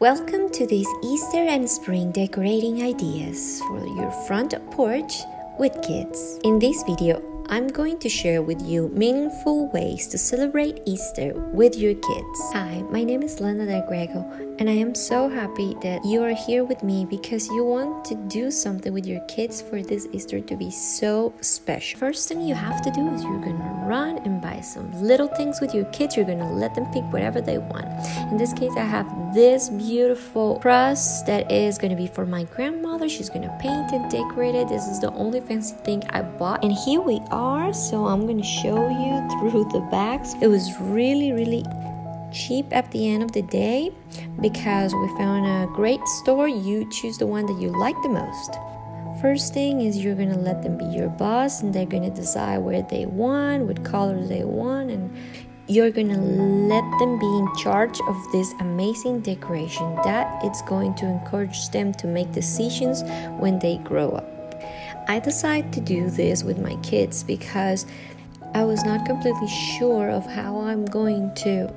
Welcome to these Easter and spring decorating ideas for your front porch with kids. In this video, I'm going to share with you meaningful ways to celebrate Easter with your kids. Hi, my name is Lena Del Grego, and I am so happy that you are here with me because you want to do something with your kids for this Easter to be so special. First thing you have to do is you're gonna run and buy some little things with your kids. You're gonna let them pick whatever they want. In this case, I have this beautiful cross that is gonna be for my grandmother. She's gonna paint and decorate it. This is the only fancy thing I bought, and here we are. So I'm gonna show you through the bags. It was really cheap at the end of the day because we found a great store. You choose the one that you like the most. First thing is you're gonna let them be your boss, and they're gonna decide where they want, what colors they want, and you're gonna let them be in charge of this amazing decoration that it's going to encourage them to make decisions when they grow up. I decided to do this with my kids because I was not completely sure of how I'm going to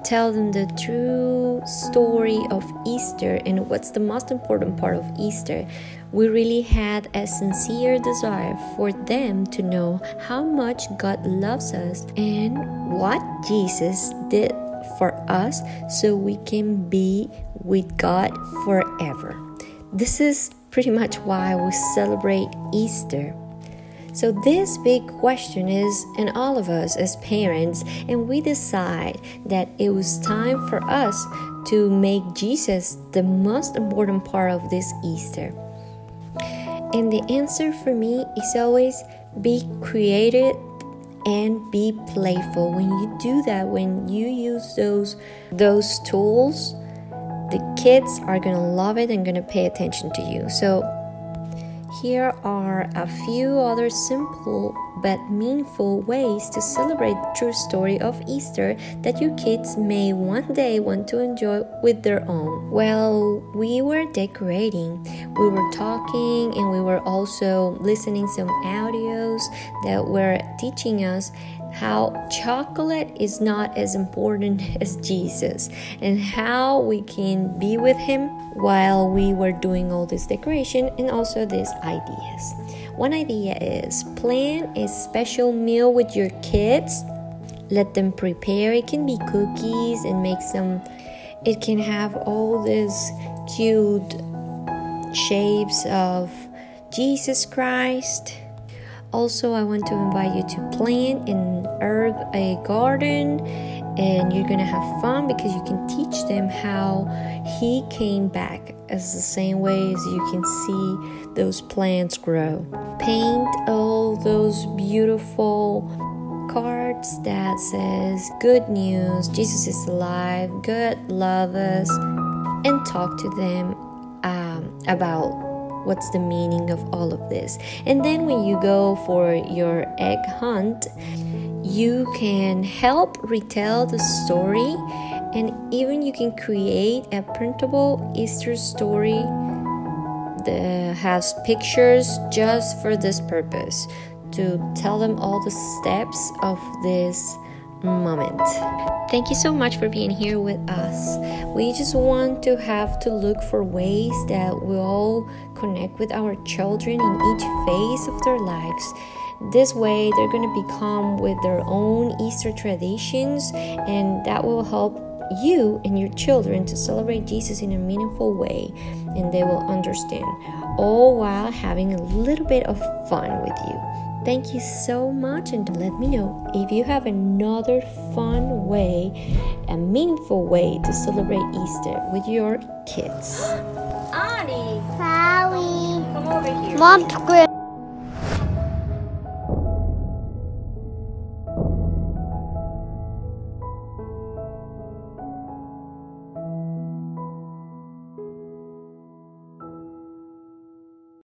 tell them the true story of Easter and what's the most important part of Easter. We really had a sincere desire for them to know how much God loves us and what Jesus did for us so we can be with God forever. This is pretty much why we celebrate Easter. So this big question is in all of us as parents, and we decide that it was time for us to make Jesus the most important part of this Easter. And the answer for me is always be creative and be playful. When you do that, when you use those tools, the kids are gonna love it and gonna pay attention to you. So here are a few other simple but meaningful ways to celebrate the true story of Easter that your kids may one day want to enjoy with their own. While we were decorating, we were talking, and we were also listening some audios that were teaching us how chocolate is not as important as Jesus and how we can be with him while we were doing all this decoration and also these ideas. One idea is plan a special meal with your kids. Let them prepare. It can be cookies and make some. It can have all these cute shapes of Jesus Christ. Also, I want to invite you to plant and herb a garden, and you're gonna have fun because you can teach them how he came back as the same way as you can see those plants grow. Paint all those beautiful cards that says good news, Jesus is alive, God loves us, and talk to them about what's the meaning of all of this. And then when you go for your egg hunt, you can help retell the story, and even you can create a printable Easter story that has pictures just for this purpose, to tell them all the steps of this moment. Thank you so much for being here with us. We just want to have to look for ways that we all connect with our children in each phase of their lives. This way they're going to become with their own Easter traditions, and that will help you and your children to celebrate Jesus in a meaningful way, and they will understand, all while having a little bit of fun with you. Thank you so much, and let me know if you have another fun way, a meaningful way to celebrate Easter with your kids. Ani! Sally! Come over here. Mom's good.